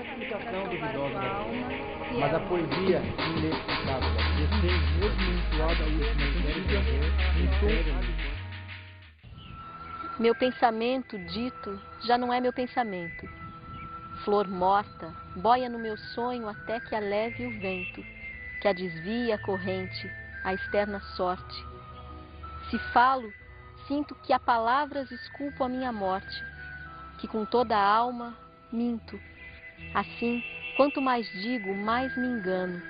Explicação duvidosa da vida. Mas a poesia inexplicável da vida fez mesmo entoada a última Meu pensamento dito já não é meu pensamento. Flor morta, boia no meu sonho até que a leve o vento, que a desvie a corrente, a externa sorte. Se falo, sinto que a palavras esculpo a minha morte, que com toda a alma minto. Assim, quanto mais digo, mais me engano,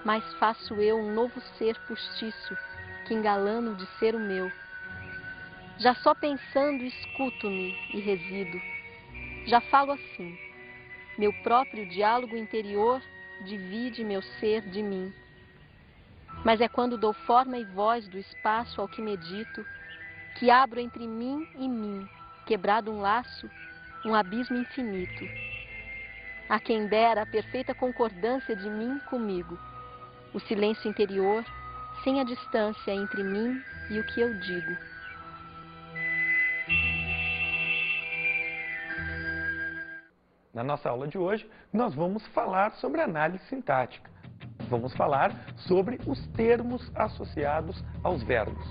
mais faço eu um novo ser postiço, que engalano de ser o meu. Já só pensando escuto-me e resido. Já falo assim. Meu próprio diálogo interior divide meu ser de mim. Mas é quando dou forma e voz do espaço ao que medito, que abro entre mim e mim, quebrado um laço, um abismo infinito. A quem dera a perfeita concordância de mim comigo, o silêncio interior, sem a distância entre mim e o que eu digo. Na nossa aula de hoje, nós vamos falar sobre análise sintática. Vamos falar sobre os termos associados aos verbos.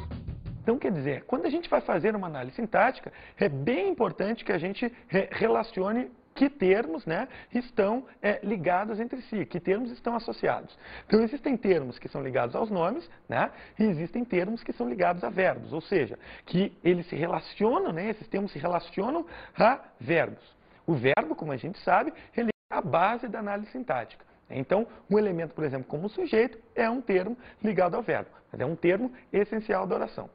Então, quer dizer, quando a gente vai fazer uma análise sintática, é bem importante que a gente relacione que termos, né, estão ligados entre si, que termos estão associados. Então, existem termos que são ligados aos nomes, né, e existem termos que são ligados a verbos, ou seja, que eles se relacionam, né, esses termos se relacionam a verbos. O verbo, como a gente sabe, ele é a base da análise sintática. Então, um elemento, por exemplo, como sujeito, é um termo ligado ao verbo, mas é um termo essencial da oração.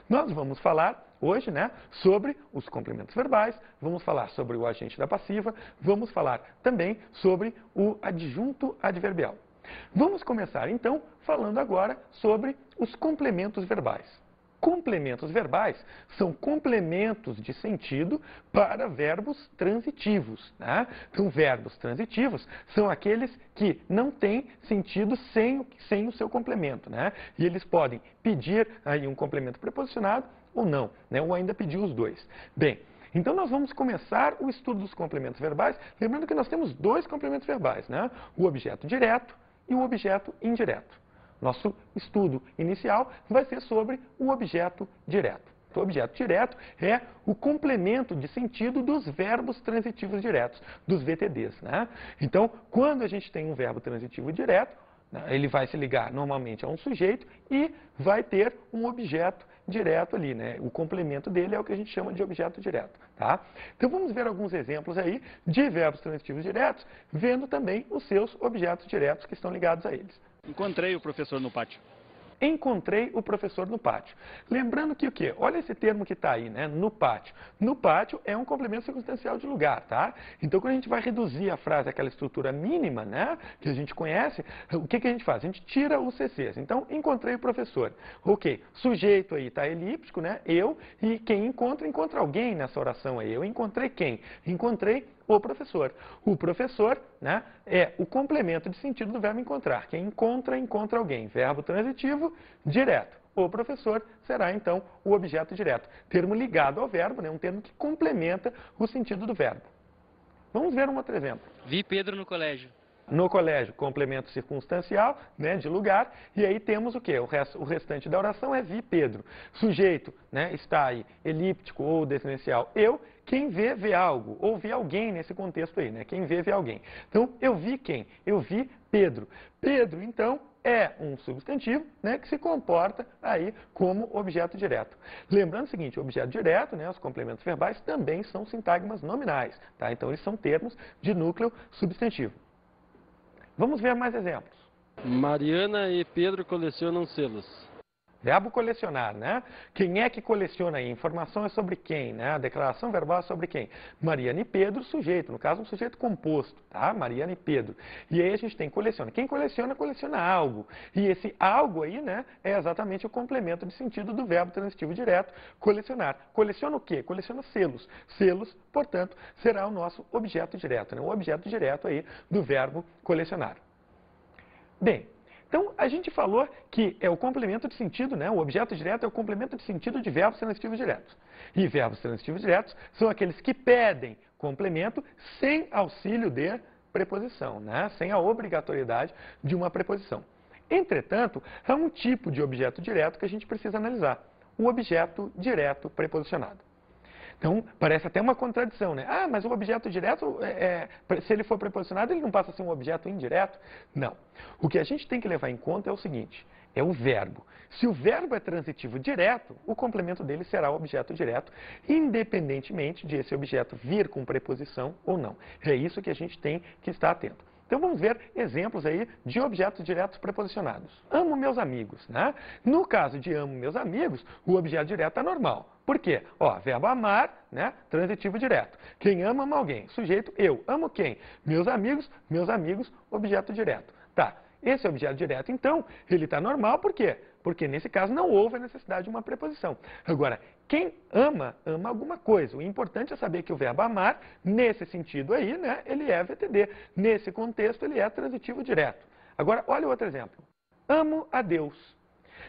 Nós vamos falar hoje, né, sobre os complementos verbais, vamos falar sobre o agente da passiva, vamos falar também sobre o adjunto adverbial. Vamos começar, então, falando agora sobre os complementos verbais. Complementos verbais são complementos de sentido para verbos transitivos, né? Então, verbos transitivos são aqueles que não têm sentido sem o seu complemento, né? E eles podem pedir aí um complemento preposicionado ou não, né? Ou ainda pedir os dois. Bem, então nós vamos começar o estudo dos complementos verbais, lembrando que nós temos dois complementos verbais, né? O objeto direto e o objeto indireto. Nosso estudo inicial vai ser sobre o objeto direto. O objeto direto é o complemento de sentido dos verbos transitivos diretos, dos VTDs, né? Então, quando a gente tem um verbo transitivo direto, né, ele vai se ligar normalmente a um sujeito e vai ter um objeto direto ali, né? O complemento dele é o que a gente chama de objeto direto, tá? Então vamos ver alguns exemplos aí de verbos transitivos diretos, vendo também os seus objetos diretos que estão ligados a eles. Encontrei o professor no pátio. Encontrei o professor no pátio. Lembrando que o quê? Olha esse termo que está aí, né? No pátio. No pátio é um complemento circunstancial de lugar, tá? Então, quando a gente vai reduzir a frase àquela estrutura mínima, né? Que a gente conhece, o que a gente faz? A gente tira os CCs. Então, encontrei o professor. Ok. Sujeito aí está elíptico, né? Eu. E quem encontra alguém nessa oração aí. Eu encontrei quem? Encontrei o professor. O professor, né, é o complemento de sentido do verbo encontrar. Quem encontra, encontra alguém. Verbo transitivo, direto. O professor será, então, o objeto direto. Termo ligado ao verbo, né, um termo que complementa o sentido do verbo. Vamos ver um outro exemplo. Vi Pedro no colégio. No colégio, complemento circunstancial, né, de lugar, e aí temos o quê? O restante da oração é vi Pedro. Sujeito, né, está aí, elíptico ou desinicial. Eu, quem vê, vê algo, ou vê alguém nesse contexto aí, né? Quem vê, vê alguém. Então, eu vi quem? Eu vi Pedro. Pedro, então, é um substantivo, né, que se comporta aí como objeto direto. Lembrando o seguinte, o objeto direto, né, os complementos verbais, também são sintagmas nominais, tá? Então, eles são termos de núcleo substantivo. Vamos ver mais exemplos. Mariana e Pedro colecionam selos. Verbo colecionar, né? Quem é que coleciona aí? Informação é sobre quem, né? A declaração verbal é sobre quem? Mariana e Pedro, sujeito. No caso, um sujeito composto, tá? Mariana e Pedro. E aí a gente tem coleciona. Quem coleciona, coleciona algo. E esse algo aí, né, é exatamente o complemento de sentido do verbo transitivo direto, colecionar. Coleciona o quê? Coleciona selos. Selos, portanto, será o nosso objeto direto, né? O objeto direto aí do verbo colecionar. Bem, então, a gente falou que é o complemento de sentido, né? O objeto direto é o complemento de sentido de verbos transitivos diretos. E verbos transitivos diretos são aqueles que pedem complemento sem auxílio de preposição, né? Sem a obrigatoriedade de uma preposição. Entretanto, há um tipo de objeto direto que a gente precisa analisar, o objeto direto preposicionado. Então, parece até uma contradição, né? Ah, mas o objeto direto, se ele for preposicionado, ele não passa a ser um objeto indireto? Não. O que a gente tem que levar em conta é o seguinte, é o verbo. Se o verbo é transitivo direto, o complemento dele será o objeto direto, independentemente de esse objeto vir com preposição ou não. É isso que a gente tem que estar atento. Então vamos ver exemplos aí de objetos diretos preposicionados. Amo meus amigos, né? No caso de amo meus amigos, o objeto direto é normal. Por quê? Ó, verbo amar, né? Transitivo direto. Quem ama, ama alguém. Sujeito, eu. Amo quem? Meus amigos, objeto direto. Tá. Esse objeto direto, então, ele está normal, por quê? Porque nesse caso não houve a necessidade de uma preposição. Agora, quem ama, ama alguma coisa. O importante é saber que o verbo amar, nesse sentido aí, né, ele é VTD. Nesse contexto, ele é transitivo direto. Agora, olha outro exemplo. Amo a Deus.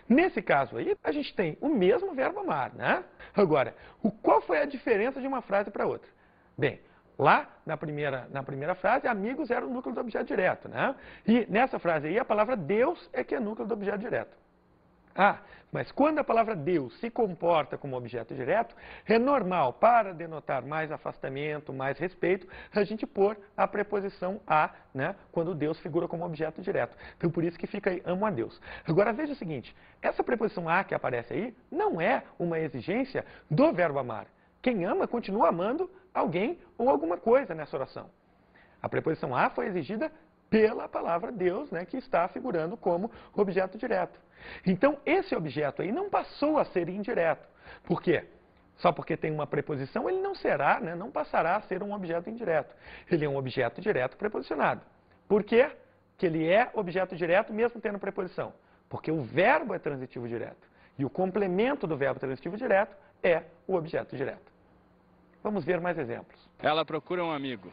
Nesse caso aí, a gente tem o mesmo verbo amar, né? Agora, qual foi a diferença de uma frase para outra? Bem, lá, na primeira frase, amigos era o núcleo do objeto direto, né? E nessa frase aí, a palavra Deus é que é núcleo do objeto direto. Ah, mas quando a palavra Deus se comporta como objeto direto, é normal, para denotar mais afastamento, mais respeito, a gente pôr a preposição a, né, quando Deus figura como objeto direto. Então, por isso que fica aí, amo a Deus. Agora, veja o seguinte, essa preposição a que aparece aí não é uma exigência do verbo amar. Quem ama continua amando alguém ou alguma coisa nessa oração. A preposição a foi exigida pela palavra Deus, né, que está figurando como objeto direto. Então, esse objeto aí não passou a ser indireto. Por quê? Só porque tem uma preposição, ele não será, né, não passará a ser um objeto indireto. Ele é um objeto direto preposicionado. Por quê que ele é objeto direto mesmo tendo preposição? Porque o verbo é transitivo direto. E o complemento do verbo transitivo direto é o objeto direto. Vamos ver mais exemplos. Ela procura um amigo.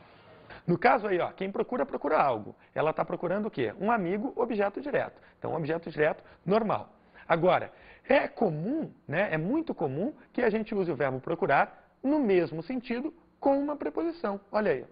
No caso aí, ó, quem procura, procura algo. Ela está procurando o quê? Um amigo, objeto direto. Então, objeto direto normal. Agora, é comum, né, é muito comum que a gente use o verbo procurar no mesmo sentido com uma preposição. Olha aí.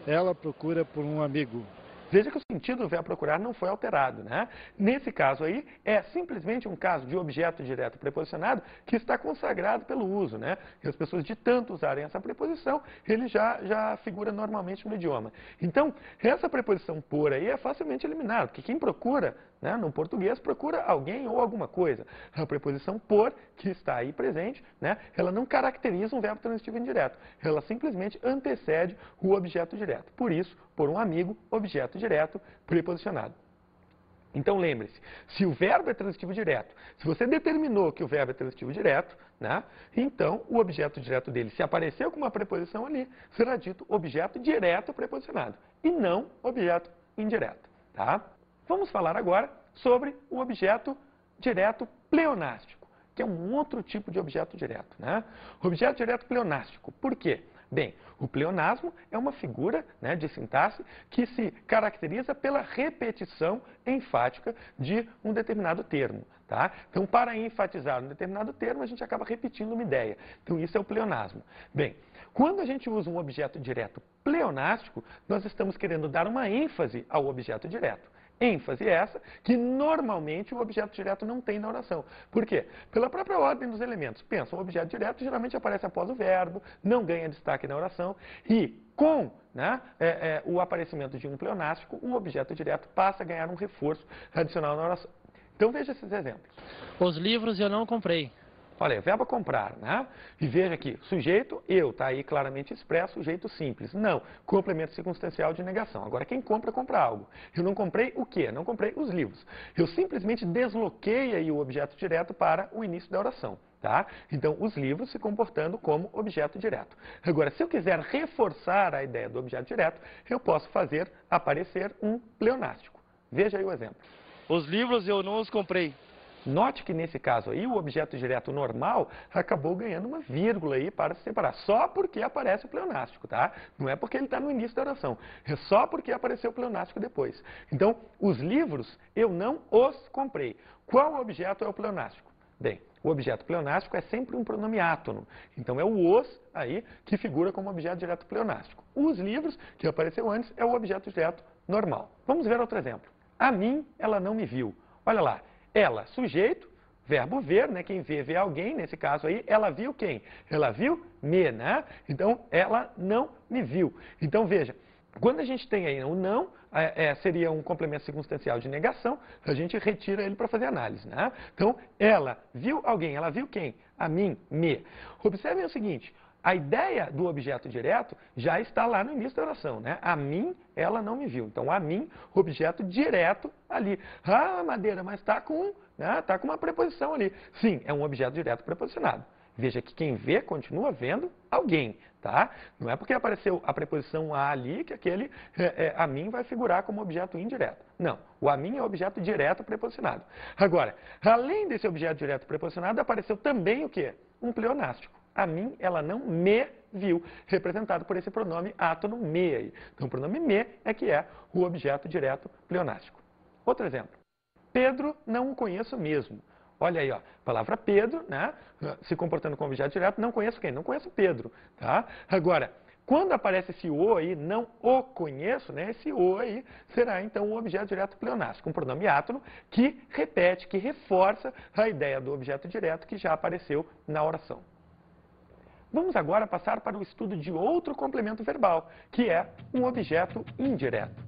Ela procura por um amigo. Veja que o sentido do verbo procurar não foi alterado, né? Nesse caso aí, é simplesmente um caso de objeto direto preposicionado que está consagrado pelo uso, né? E as pessoas, de tanto usarem essa preposição, ele já figura normalmente no idioma. Então, essa preposição por aí é facilmente eliminada, porque quem procura, né, no português, procura alguém ou alguma coisa. A preposição por, que está aí presente, né, ela não caracteriza um verbo transitivo indireto. Ela simplesmente antecede o objeto direto. Por isso, por um amigo, objeto direto preposicionado. Então lembre-se, se o verbo é transitivo direto, se você determinou que o verbo é transitivo direto, né, então o objeto direto dele, se apareceu com uma preposição ali, será dito objeto direto preposicionado e não objeto indireto. Tá? Vamos falar agora sobre o objeto direto pleonástico, que é um outro tipo de objeto direto, né? Objeto direto pleonástico, por quê? Bem, o pleonasmo é uma figura, né, de sintaxe que se caracteriza pela repetição enfática de um determinado termo. Tá? Então, para enfatizar um determinado termo, a gente acaba repetindo uma ideia. Então, isso é o pleonasmo. Bem, quando a gente usa um objeto direto pleonástico, nós estamos querendo dar uma ênfase ao objeto direto. ênfase essa que normalmente o objeto direto não tem na oração. Por quê? Pela própria ordem dos elementos. Pensa, o objeto direto geralmente aparece após o verbo, não ganha destaque na oração e com, né, o aparecimento de um pleonástico, o objeto direto passa a ganhar um reforço adicional na oração. Então veja esses exemplos. Os livros eu não comprei. Olha, verbo comprar, né? E veja aqui, sujeito, eu, está aí claramente expresso, sujeito simples. Não, complemento circunstancial de negação. Agora, quem compra, compra algo. Eu não comprei o quê? Não comprei os livros. Eu simplesmente desloquei aí o objeto direto para o início da oração. Tá? Então, os livros se comportando como objeto direto. Agora, se eu quiser reforçar a ideia do objeto direto, eu posso fazer aparecer um pleonástico. Veja aí o exemplo. Os livros eu não os comprei. Note que nesse caso aí, o objeto direto normal acabou ganhando uma vírgula aí para se separar. Só porque aparece o pleonástico, tá? Não é porque ele está no início da oração. É só porque apareceu o pleonástico depois. Então, os livros eu não os comprei. Qual objeto é o pleonástico? Bem, O objeto pleonástico é sempre um pronome átono. Então é o os aí que figura como objeto direto pleonástico. Os livros, que apareceu antes, é o objeto direto normal. Vamos ver outro exemplo. A mim, ela não me viu. Olha lá, ela, sujeito, verbo ver, né? Quem vê, vê alguém, nesse caso aí, ela viu quem? Ela viu me, né? Então, ela não me viu. Então, veja, quando a gente tem aí o não, seria um complemento circunstancial de negação, a gente retira ele para fazer análise, né? Então, ela viu alguém, ela viu quem? A mim, me. Observem o seguinte, a ideia do objeto direto já está lá no início da oração, né? A mim, ela não me viu. Então, a mim, objeto direto ali. Ah, Madeira, mas está com, né, tá com uma preposição ali. Sim, é um objeto direto preposicionado. Veja que quem vê continua vendo alguém, tá? Não é porque apareceu a preposição a ali que aquele a mim vai figurar como objeto indireto. Não, o a mim é objeto direto preposicionado. Agora, além desse objeto direto preposicionado, apareceu também o quê? Um pleonástico. A mim, ela não me viu, representado por esse pronome átono me aí. Então, o pronome me é que é o objeto direto pleonástico. Outro exemplo. Pedro não o conheço mesmo. Olha aí, ó, palavra Pedro, né, se comportando como objeto direto, não conheço quem? Não conheço Pedro, tá? Agora, quando aparece esse o aí, não o conheço, né, esse o aí será então o objeto direto pleonástico, um pronome átono que repete, que reforça a ideia do objeto direto que já apareceu na oração. Vamos agora passar para o estudo de outro complemento verbal, que é um objeto indireto.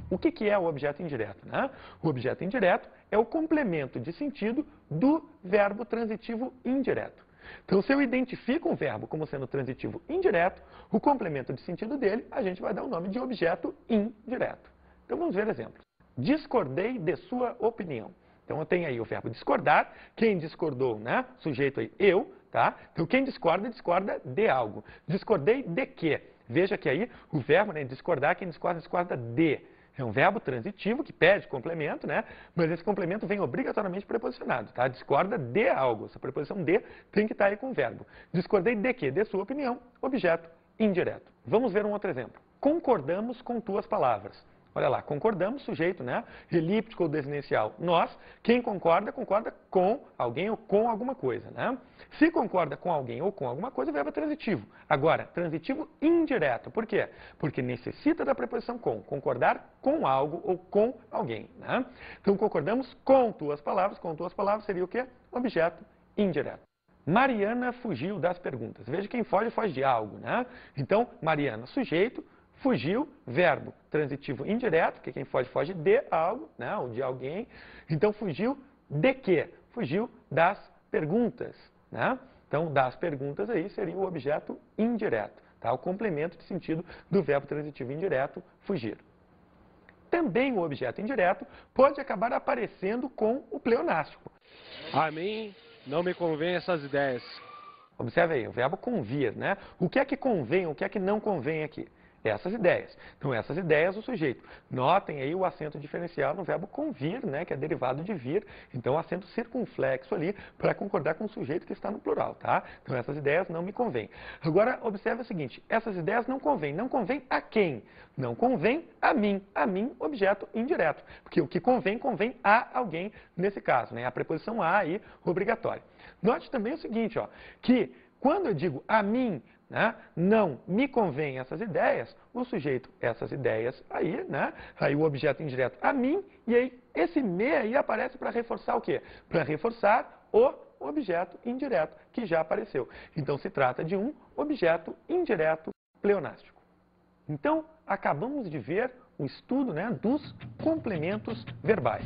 O que é o objeto indireto, né? O objeto indireto é o complemento de sentido do verbo transitivo indireto. Então, se eu identifico um verbo como sendo transitivo indireto, o complemento de sentido dele, a gente vai dar o nome de objeto indireto. Então, vamos ver exemplos. Discordei de sua opinião. Então, eu tenho aí o verbo discordar. Quem discordou, né? Sujeito aí, eu, tá? Então, quem discorda, discorda de algo. Discordei de quê? Veja que aí o verbo, né, discordar, quem discorda, discorda de. É um verbo transitivo que pede complemento, né? Mas esse complemento vem obrigatoriamente preposicionado, tá? Discorda de algo. Essa preposição de tem que estar aí com o verbo. Discordei de quê? De sua opinião, objeto indireto. Vamos ver um outro exemplo. Concordamos com tuas palavras. Olha lá, concordamos, sujeito, né? Elíptico ou desinencial. Nós, quem concorda, concorda com alguém ou com alguma coisa, né? Se concorda com alguém ou com alguma coisa, o verbo é transitivo. Agora, transitivo indireto. Por quê? Porque necessita da preposição com. Concordar com algo ou com alguém, né? Então, concordamos com tuas palavras. Com tuas palavras seria o quê? Objeto indireto. Mariana fugiu das perguntas. Veja, quem foge, foge de algo, né? Então, Mariana, sujeito. Fugiu, verbo transitivo indireto, que quem foge, foge de algo, né, ou de alguém. Então, fugiu de quê? Fugiu das perguntas, né? Então, das perguntas aí seria o objeto indireto, tá? O complemento de sentido do verbo transitivo indireto, fugir. Também o objeto indireto pode acabar aparecendo com o pleonástico. A mim não me convém essas ideias. Observe aí, o verbo convir, né? O que é que convém, o que é que não convém aqui? Essas ideias. Então, essas ideias, o sujeito. Notem aí o acento diferencial no verbo convir, né, que é derivado de vir. Então, acento circunflexo ali para concordar com o sujeito que está no plural, tá? Então, essas ideias não me convêm. Agora, observe o seguinte, essas ideias não convêm. Não convém a quem? Não convém a mim. A mim, objeto indireto. Porque o que convém, convém a alguém nesse caso, né? A preposição a aí, obrigatória. Note também o seguinte, ó, que quando eu digo a mim, né, não me convém essas ideias, o sujeito, essas ideias aí, né, aí o objeto indireto a mim, e aí esse me aí aparece para reforçar o quê? Para reforçar o objeto indireto que já apareceu. Então se trata de um objeto indireto pleonástico. Então acabamos de ver o estudo, né, dos complementos verbais,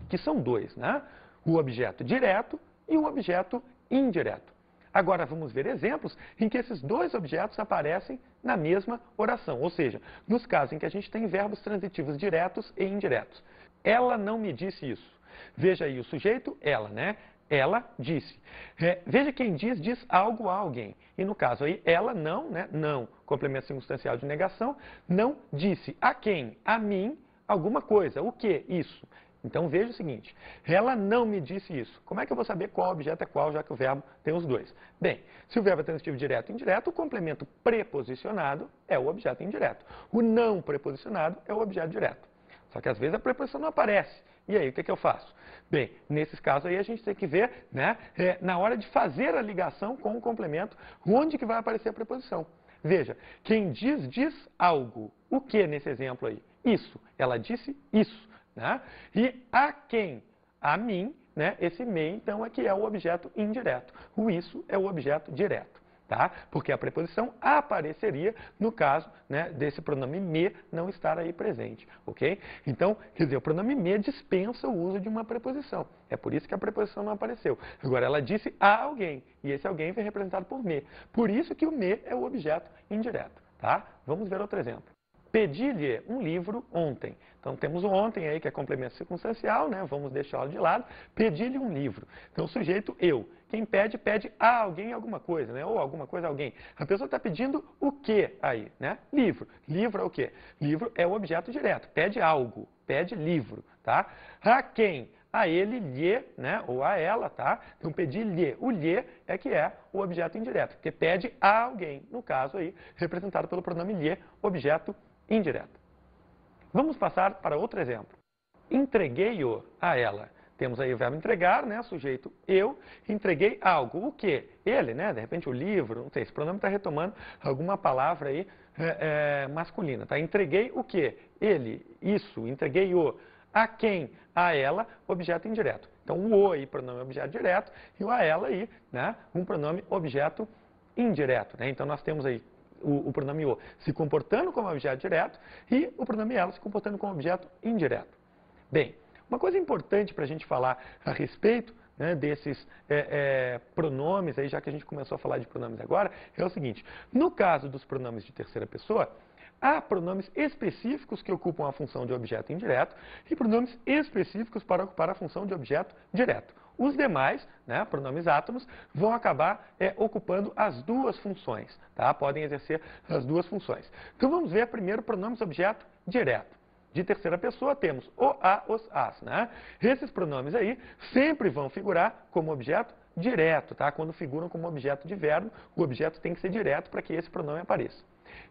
que são dois, né? O objeto direto e o objeto indireto. Agora vamos ver exemplos em que esses dois objetos aparecem na mesma oração, ou seja, nos casos em que a gente tem verbos transitivos diretos e indiretos. Ela não me disse isso. Veja aí o sujeito, ela, né? Ela disse. Veja quem diz, diz algo a alguém. E no caso aí, ela não, né? Não, complemento circunstancial de negação, não disse a quem? A mim, alguma coisa. O que? Isso. Então veja o seguinte, ela não me disse isso. Como é que eu vou saber qual objeto é qual, já que o verbo tem os dois? Bem, se o verbo é transitivo direto e indireto, o complemento preposicionado é o objeto indireto. O não preposicionado é o objeto direto. Só que às vezes a preposição não aparece. E aí, o que que eu faço? Bem, nesses casos aí a gente tem que ver, né, na hora de fazer a ligação com o complemento, onde que vai aparecer a preposição. Veja, quem diz algo. O que nesse exemplo aí? Isso. Ela disse isso. Né? E a quem? A mim, né? Esse me, então, é que é o objeto indireto. O isso é o objeto direto. Tá? Porque a preposição apareceria no caso, né, desse pronome me não estar aí presente, ok? Então, quer dizer, o pronome me dispensa o uso de uma preposição. É por isso que a preposição não apareceu. Agora, ela disse a alguém, e esse alguém foi representado por me. Por isso que o me é o objeto indireto, tá? Vamos ver outro exemplo. Pedi-lhe um livro ontem. Então, temos o ontem aí, que é complemento circunstancial, né? Vamos deixá-lo de lado. Pedi-lhe um livro. Então, o sujeito, eu. Quem pede, pede a alguém alguma coisa, né? Ou alguma coisa a alguém. A pessoa está pedindo o que aí, né? Livro. Livro é o quê? Livro é o objeto direto. Pede algo. Pede livro, tá? A quem? A ele, lhe, né? Ou a ela, tá? Então, pedir-lhe. O lhe é que é o objeto indireto. Porque pede a alguém. No caso aí, representado pelo pronome lhe, objeto indireto. Vamos passar para outro exemplo. Entreguei-o a ela. Temos aí o verbo entregar, né? Sujeito eu, entreguei algo. O quê? Ele, né? De repente o livro, não sei, esse pronome está retomando alguma palavra aí masculina, tá? Entreguei o quê? Ele, isso, entreguei-o. A quem? A ela, objeto indireto. Então o aí, pronome objeto direto, e o a ela aí, né? Um pronome objeto indireto, né? Então nós temos aí o pronome o se comportando como objeto direto e o pronome ela se comportando como objeto indireto. Bem, uma coisa importante para a gente falar a respeito, né, desses pronomes, aí, já que a gente começou a falar de pronomes agora, é o seguinte: no caso dos pronomes de terceira pessoa, há pronomes específicos que ocupam a função de objeto indireto e pronomes específicos para ocupar a função de objeto direto. Os demais, né, pronomes átomos, vão acabar ocupando as duas funções, tá? Podem exercer as duas funções. Então vamos ver primeiro pronomes objeto direto. De terceira pessoa temos o, a, os, as, né? Esses pronomes aí sempre vão figurar como objeto direto, tá? Quando figuram como objeto de verbo, o objeto tem que ser direto para que esse pronome apareça.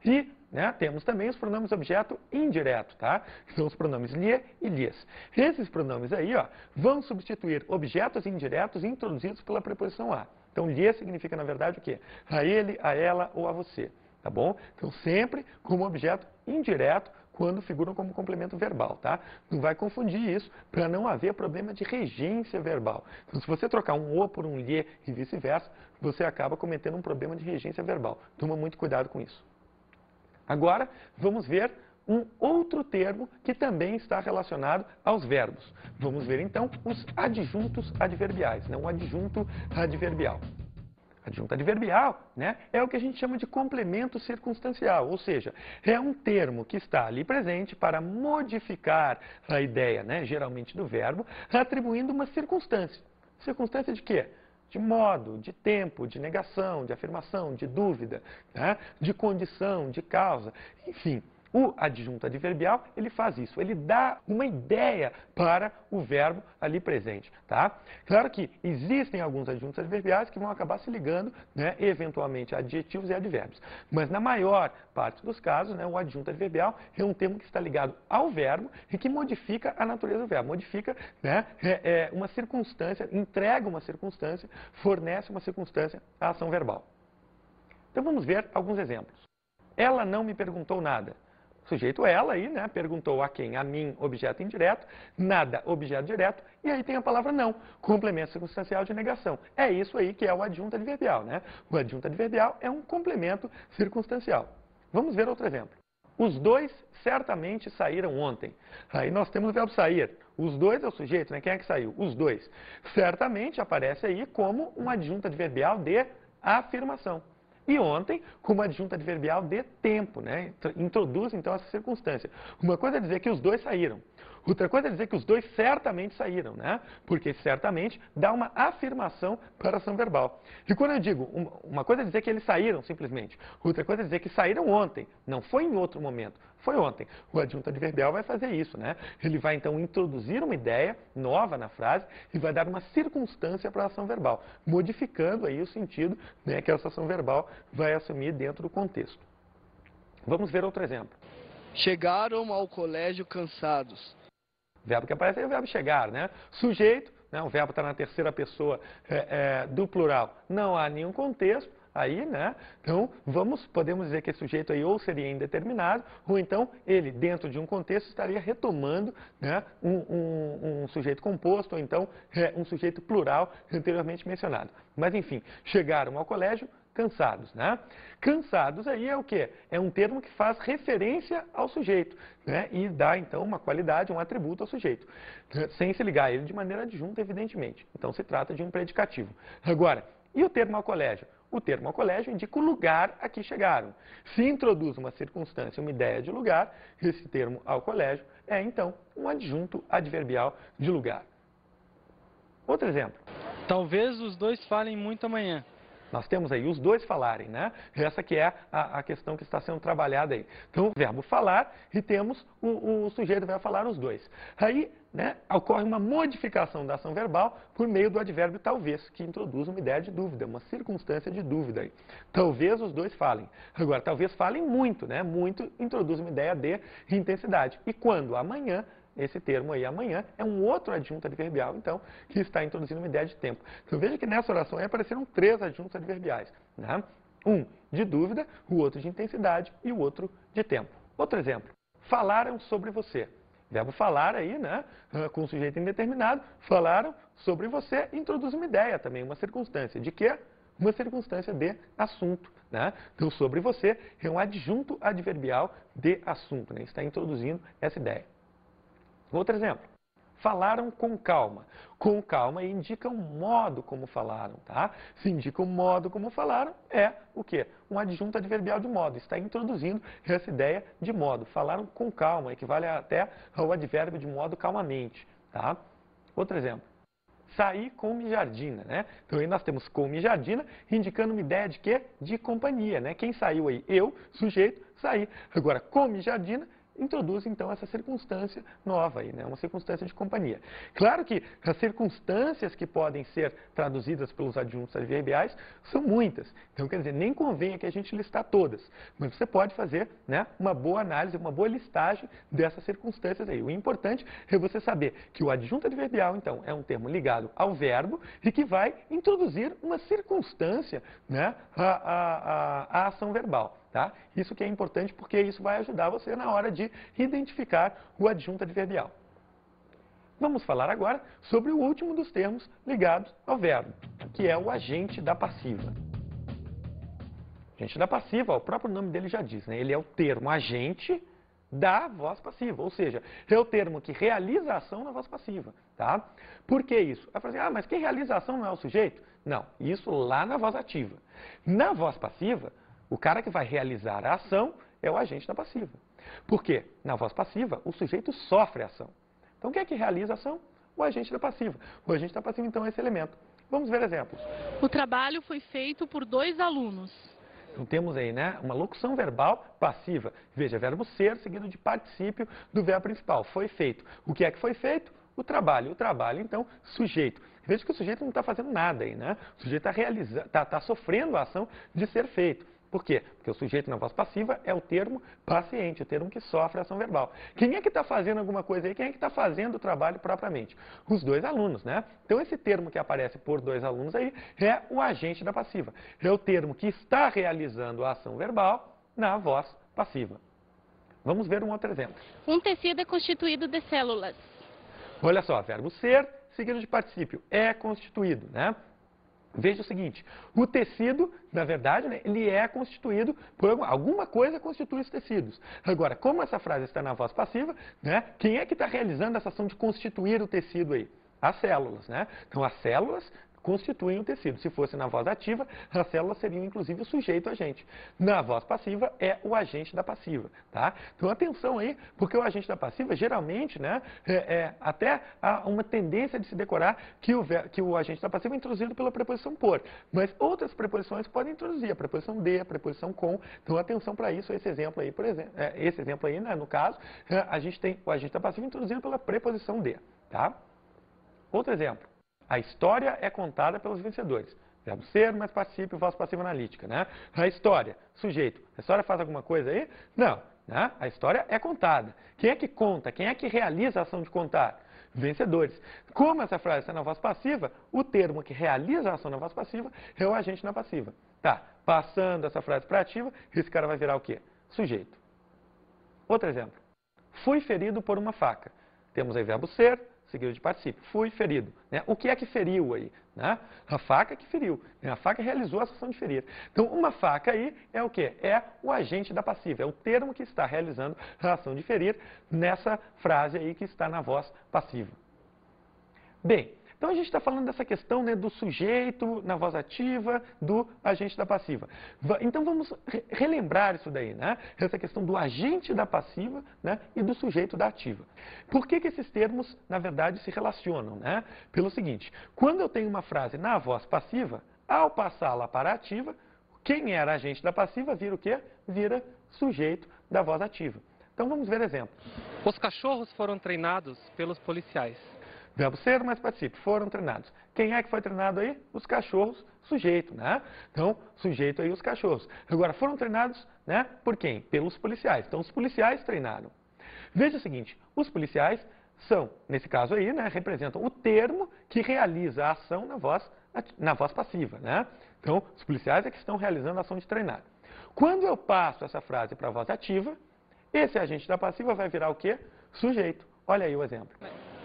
E, né, temos também os pronomes objeto indireto, tá? Que são os pronomes lhe e lhes. Esses pronomes aí, ó, vão substituir objetos indiretos introduzidos pela preposição a. Então, lhe significa, na verdade, o quê? A ele, a ela ou a você, tá bom? Então, sempre como objeto indireto quando figuram como complemento verbal, tá? Não vai confundir isso para não haver problema de regência verbal. Então, se você trocar um o por um lhe e vice-versa, você acaba cometendo um problema de regência verbal. Toma muito cuidado com isso. Agora, vamos ver um outro termo que também está relacionado aos verbos. Vamos ver, então, os adjuntos adverbiais, não o adjunto adverbial. Adjunto adverbial, né, é o que a gente chama de complemento circunstancial, ou seja, é um termo que está ali presente para modificar a ideia, né, geralmente do verbo, atribuindo uma circunstância. Circunstância de quê? De modo, de tempo, de negação, de afirmação, de dúvida, né? De condição, de causa, enfim. O adjunto adverbial, ele faz isso, ele dá uma ideia para o verbo ali presente, tá? Claro que existem alguns adjuntos adverbiais que vão acabar se ligando, né, eventualmente a adjetivos e advérbios. Mas na maior parte dos casos, né, o adjunto adverbial é um termo que está ligado ao verbo e que modifica a natureza do verbo, modifica, né, uma circunstância, entrega uma circunstância, fornece uma circunstância à ação verbal. Então vamos ver alguns exemplos. Ela não me perguntou nada. Sujeito ela aí, né, perguntou a quem? A mim, objeto indireto, nada, objeto direto, e aí tem a palavra não, complemento circunstancial de negação. É isso aí que é o adjunto adverbial, né? O adjunto adverbial é um complemento circunstancial. Vamos ver outro exemplo. Os dois certamente saíram ontem. Aí nós temos o verbo sair. Os dois é o sujeito, né? Quem é que saiu? Os dois. Certamente aparece aí como um adjunto adverbial de afirmação. E ontem, como adjunto adverbial de tempo, né? Introduz, então, essa circunstância. Uma coisa é dizer que os dois saíram. Outra coisa é dizer que os dois certamente saíram, né? Porque certamente dá uma afirmação para a ação verbal. E quando eu digo, uma coisa é dizer que eles saíram, simplesmente. Outra coisa é dizer que saíram ontem. Não foi em outro momento. Foi ontem. O adjunto adverbial vai fazer isso, né? Ele vai, então, introduzir uma ideia nova na frase e vai dar uma circunstância para a ação verbal, modificando aí o sentido, né, que essa ação verbal vai assumir dentro do contexto. Vamos ver outro exemplo. Chegaram ao colégio cansados. verbo que aparece aí é o verbo chegar, né? Sujeito, né? O verbo está na terceira pessoa do plural. Não há nenhum contexto aí, né? Então, podemos dizer que esse sujeito aí ou seria indeterminado, ou então ele, dentro de um contexto, estaria retomando, né, um sujeito composto, ou então um sujeito plural anteriormente mencionado. Mas, enfim, chegaram ao colégio cansados, né? Cansados aí é o quê? É um termo que faz referência ao sujeito, né? E dá, então, uma qualidade, um atributo ao sujeito, sem se ligar a ele de maneira adjunta, evidentemente. Então, se trata de um predicativo. Agora, e o termo ao colégio? O termo ao colégio indica o lugar a que chegaram. Se introduz uma circunstância, uma ideia de lugar, esse termo ao colégio é, então, um adjunto adverbial de lugar. Outro exemplo. Talvez os dois falem muito amanhã. Nós temos aí os dois falarem, né? Essa que é a questão que está sendo trabalhada aí. Então, o verbo falar e temos o sujeito vai falar os dois. Aí, né, ocorre uma modificação da ação verbal por meio do advérbio talvez, que introduz uma ideia de dúvida, uma circunstância de dúvida aí. Talvez os dois falem. Agora, talvez falem muito, né? Muito introduz uma ideia de intensidade. E quando? Amanhã. Esse termo aí, amanhã, é um outro adjunto adverbial, então, que está introduzindo uma ideia de tempo. Então, veja que nessa oração aí apareceram 3 adjuntos adverbiais, né? Um de dúvida, o outro de intensidade e o outro de tempo. Outro exemplo. Falaram sobre você. Verbo falar aí, né? Com o sujeito indeterminado, falaram sobre você, introduz uma ideia também, uma circunstância. De quê? Uma circunstância de assunto, né? Então, sobre você é um adjunto adverbial de assunto, né? Está introduzindo essa ideia. Outro exemplo. Falaram com calma. Com calma indica um modo como falaram, tá? Se indica um modo como falaram, é o quê? Um adjunto adverbial de modo. Está introduzindo essa ideia de modo. Falaram com calma, equivale até ao advérbio de modo calmamente, tá? Outro exemplo. Sair com mijardina, né? Então aí nós temos com mijardina, indicando uma ideia de quê? De companhia, né? Quem saiu aí? Eu, sujeito, saí. Agora, com mijardina, introduz, então, essa circunstância nova aí, né? Uma circunstância de companhia. Claro que as circunstâncias que podem ser traduzidas pelos adjuntos adverbiais são muitas. Então, quer dizer, nem convém aqui a gente listar todas. Mas você pode fazer, né, uma boa análise, uma boa listagem dessas circunstâncias aí. O importante é você saber que o adjunto adverbial, então, é um termo ligado ao verbo e que vai introduzir uma circunstância, né, à ação verbal. Tá? Isso que é importante porque isso vai ajudar você na hora de identificar o adjunto adverbial. Vamos falar agora sobre o último dos termos ligados ao verbo, que é o agente da passiva. Agente da passiva, o próprio nome dele já diz, né? Ele é o termo agente da voz passiva, ou seja, é o termo que realiza a ação na voz passiva. Tá? Por que isso? Vai falar assim, mas quem realiza a ação não é o sujeito? Não, isso lá na voz ativa. Na voz passiva, o cara que vai realizar a ação é o agente da passiva. Por quê? Na voz passiva, o sujeito sofre a ação. Então, quem é que realiza a ação? O agente da passiva. O agente da passiva, então, é esse elemento. Vamos ver exemplos. O trabalho foi feito por 2 alunos. Então, temos aí, né, uma locução verbal passiva. Veja, verbo ser seguido de particípio do verbo principal. Foi feito. O que é que foi feito? O trabalho. O trabalho, então, sujeito. Veja que o sujeito não está fazendo nada aí, né? O sujeito está sofrendo a ação de ser feito. Por quê? Porque o sujeito na voz passiva é o termo paciente, o termo que sofre a ação verbal. Quem é que está fazendo alguma coisa aí? Quem é que está fazendo o trabalho propriamente? Os 2 alunos, né? Então, esse termo que aparece por 2 alunos aí é o agente da passiva. É o termo que está realizando a ação verbal na voz passiva. Vamos ver um outro exemplo. Um tecido é constituído de células. Olha só, verbo ser seguido de particípio. É constituído, né? Veja o seguinte, o tecido, na verdade, né, ele é constituído por alguma coisa constitui os tecidos. Agora, como essa frase está na voz passiva, né, quem é que está realizando essa ação de constituir o tecido aí? As células, né? Então, as células constituem o tecido. Se fosse na voz ativa, as células seriam inclusive o sujeito agente. Na voz passiva é o agente da passiva, tá? Então atenção aí, porque o agente da passiva geralmente, né, até há uma tendência de se decorar que o agente da passiva é introduzido pela preposição por, mas outras preposições podem introduzir, a preposição de, a preposição com. Então atenção para isso, esse exemplo aí, por exemplo, esse exemplo aí, né, no caso, a gente tem o agente da passiva introduzido pela preposição de, tá? Outro exemplo. A história é contada pelos vencedores. Verbo ser, mais particípio, voz passiva analítica, né? A história, sujeito. A história faz alguma coisa aí? Não. né? A história é contada. Quem é que conta? Quem é que realiza a ação de contar? Vencedores. Como essa frase está na voz passiva, o termo que realiza a ação na voz passiva é o agente na passiva. Tá, passando essa frase para ativa, esse cara vai virar o quê? Sujeito. Outro exemplo. Fui ferido por uma faca. Temos aí verbo ser, seguido de particípio. Fui ferido. Né? O que é que feriu aí? Né? A faca que feriu. Né? A faca realizou a ação de ferir. Então, uma faca aí é o quê? É o agente da passiva. É o termo que está realizando a ação de ferir nessa frase aí que está na voz passiva. Bem, então a gente está falando dessa questão, né, do sujeito na voz ativa, do agente da passiva. Então vamos relembrar isso daí, né? Essa questão do agente da passiva, né, e do sujeito da ativa. Por que que esses termos, na verdade, se relacionam, né? Pelo seguinte, quando eu tenho uma frase na voz passiva, ao passá-la para a ativa, quem era agente da passiva vira o quê? Vira sujeito da voz ativa. Então vamos ver exemplo. Os cachorros foram treinados pelos policiais. Verbo ser mais particípio, foram treinados. Quem é que foi treinado aí? Os cachorros, sujeito, né? Então, sujeito aí os cachorros. Agora, foram treinados, né? Por quem? Pelos policiais. Então, os policiais treinaram. Veja o seguinte, os policiais são, nesse caso aí, né, representam o termo que realiza a ação na voz passiva, né? Então, os policiais é que estão realizando a ação de treinar. Quando eu passo essa frase para a voz ativa, esse agente da passiva vai virar o quê? Sujeito. Olha aí o exemplo.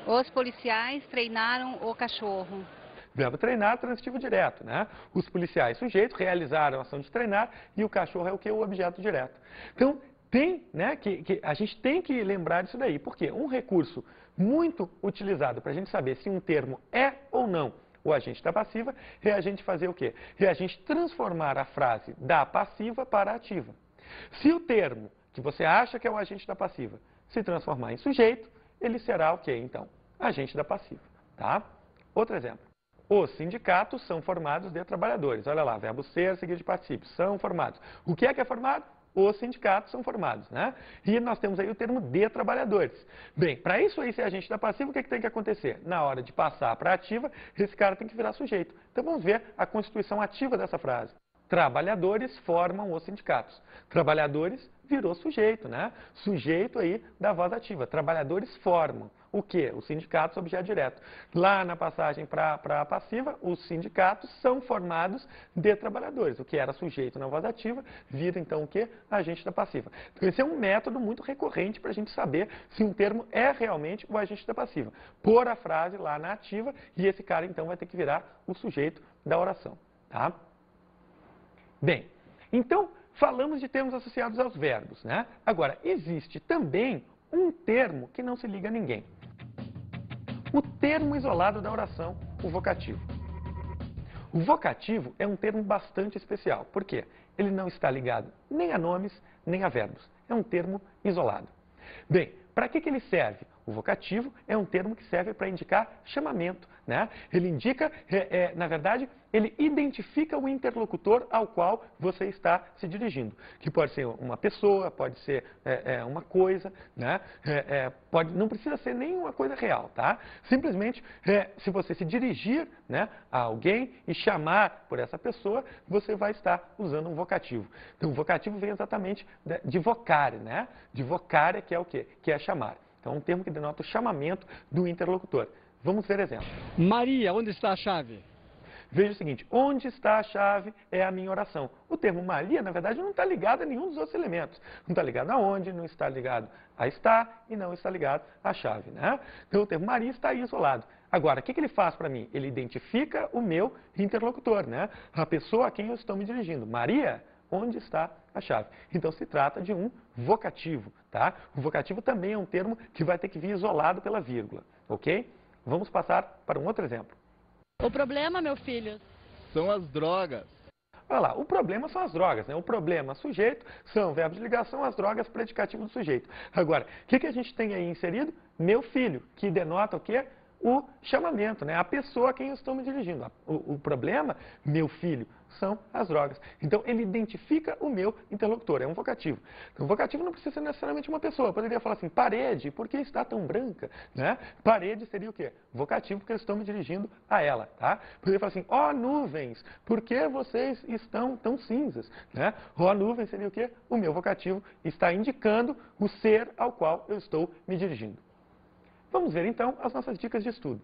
Os policiais treinaram o cachorro. Verbo treinar, transitivo direto, né? Os policiais, sujeito, realizaram a ação de treinar e o cachorro é o que? O objeto direto. Então, tem, né, a gente tem que lembrar disso daí. Por quê? Um recurso muito utilizado para a gente saber se um termo é ou não o agente da passiva é a gente fazer o quê? É a gente transformar a frase da passiva para a ativa. Se o termo que você acha que é o agente da passiva se transformar em sujeito, ele será o quê, então? Agente da passiva, tá? Outro exemplo. Os sindicatos são formados de trabalhadores. Olha lá, verbo ser, seguido de particípio. São formados. O que é formado? Os sindicatos são formados, né? E nós temos aí o termo de trabalhadores. Bem, para isso aí ser agente da passiva, o que tem que acontecer? Na hora de passar para a ativa, esse cara tem que virar sujeito. Então vamos ver a constituição ativa dessa frase. Trabalhadores formam os sindicatos. Trabalhadores virou sujeito, né? Sujeito aí da voz ativa. Trabalhadores formam. O quê? Os sindicatos, objeto direto. Lá na passagem para a passiva, os sindicatos são formados de trabalhadores. O que era sujeito na voz ativa, vira então o quê? Agente da passiva. Então esse é um método muito recorrente para a gente saber se um termo é realmente o agente da passiva. Pôr a frase lá na ativa e esse cara então vai ter que virar o sujeito da oração, tá? Bem, então falamos de termos associados aos verbos, né? Agora, existe também um termo que não se liga a ninguém. O termo isolado da oração, o vocativo. O vocativo é um termo bastante especial. Por quê? Ele não está ligado nem a nomes, nem a verbos. É um termo isolado. Bem, para que ele serve? O vocativo é um termo que serve para indicar chamamento, né? Ele indica, na verdade, ele identifica o interlocutor ao qual você está se dirigindo. Que pode ser uma pessoa, pode ser uma coisa, né? Não precisa ser nenhuma coisa real, tá? Simplesmente, se você se dirigir, né, a alguém e chamar por essa pessoa, você vai estar usando um vocativo. Então, o vocativo vem exatamente de vocare, né? De vocare, que é o quê? Que é chamar. Então, é um termo que denota o chamamento do interlocutor. Vamos ver exemplo. Maria, onde está a chave? Veja o seguinte, onde está a chave é a minha oração. O termo Maria, na verdade, não está ligado a nenhum dos outros elementos. Não está ligado a onde, não está ligado a estar e não está ligado à chave, né? Então, o termo Maria está aí isolado. Agora, o que ele faz para mim? Ele identifica o meu interlocutor, né? A pessoa a quem eu estou me dirigindo. Maria, onde está a chave? Então, se trata de um vocativo, tá? O vocativo também é um termo que vai ter que vir isolado pela vírgula, ok? Vamos passar para um outro exemplo. O problema, meu filho, São as drogas. Olha lá, o problema são as drogas, né? O problema, sujeito, são verbos de ligação, as drogas, predicativo do sujeito. Agora, o que a gente tem aí inserido? Meu filho, que denota o quê? O chamamento, né? A pessoa a quem eu estou me dirigindo. O problema, meu filho, são as drogas. Então, ele identifica o meu interlocutor, é um vocativo. Então, o vocativo não precisa ser necessariamente uma pessoa. Eu poderia falar assim, parede, por que está tão branca? Né? Parede seria o quê? Vocativo, porque eu estou me dirigindo a ela. Tá? Poderia falar assim, ó nuvens, por que vocês estão tão cinzas? Né? Ó nuvens seria o quê? O meu vocativo está indicando o ser ao qual eu estou me dirigindo. Vamos ver então as nossas dicas de estudo.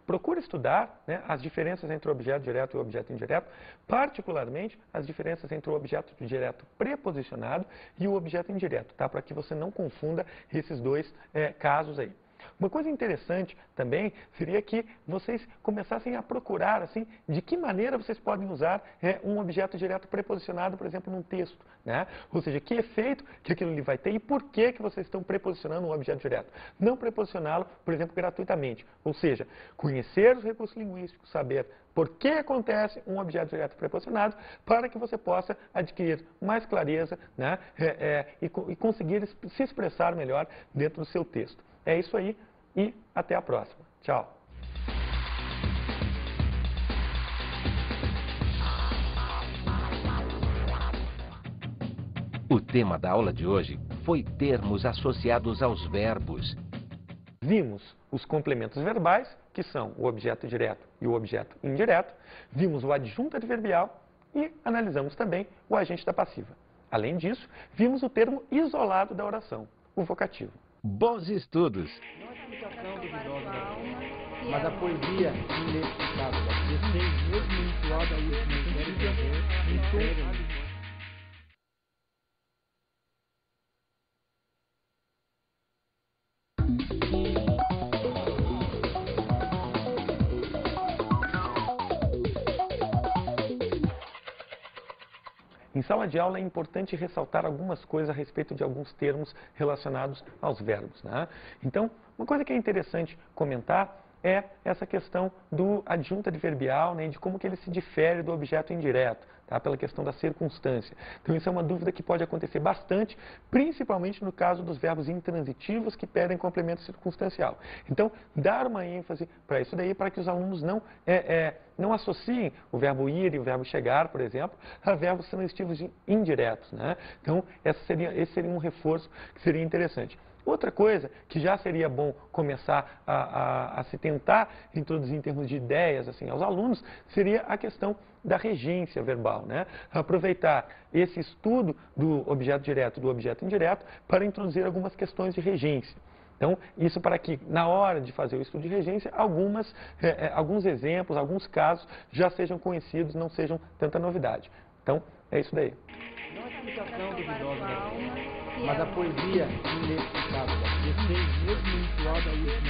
Procure estudar, né, as diferenças entre o objeto direto e o objeto indireto, particularmente as diferenças entre o objeto direto preposicionado e o objeto indireto, tá? Para que você não confunda esses dois casos aí. Uma coisa interessante também seria que vocês começassem a procurar, assim, de que maneira vocês podem usar um objeto direto preposicionado, por exemplo, num texto, né? Ou seja, que efeito que aquilo ali vai ter e por que que vocês estão preposicionando um objeto direto. Não preposicioná-lo, por exemplo, gratuitamente. Ou seja, conhecer os recursos linguísticos, saber por que acontece um objeto direto preposicionado, para que você possa adquirir mais clareza, né? E conseguir se expressar melhor dentro do seu texto. É isso aí e até a próxima. Tchau! O tema da aula de hoje foi termos associados aos verbos. Vimos os complementos verbais, que são o objeto direto e o objeto indireto. Vimos o adjunto adverbial e analisamos também o agente da passiva. Além disso, vimos o termo isolado da oração, o vocativo. Bons estudos! Mas a poesia inexplicável da existência, mesmo entoada a última Em sala de aula é importante ressaltar algumas coisas a respeito de alguns termos relacionados aos verbos, né? Então, uma coisa que é interessante comentar é essa questão do adjunto adverbial, né, de como que ele se difere do objeto indireto, tá? Pela questão da circunstância. Então, isso é uma dúvida que pode acontecer bastante, principalmente no caso dos verbos intransitivos que pedem complemento circunstancial. Então, dar uma ênfase para isso daí, para que os alunos não associem o verbo ir e o verbo chegar, por exemplo, a verbos transitivos indiretos, né? Então, esse seria um reforço que seria interessante. Outra coisa que já seria bom começar a se tentar introduzir em termos de ideias assim, aos alunos, seria a questão da regência verbal, né? Aproveitar esse estudo do objeto direto e do objeto indireto para introduzir algumas questões de regência. Então, isso para que, na hora de fazer o estudo de regência, alguns exemplos, alguns casos já sejam conhecidos, não sejam tanta novidade. Então, é isso daí. Não a explicação duvidosa da ciência, mas a poesia inexplicável da existência, mesmo entoada a última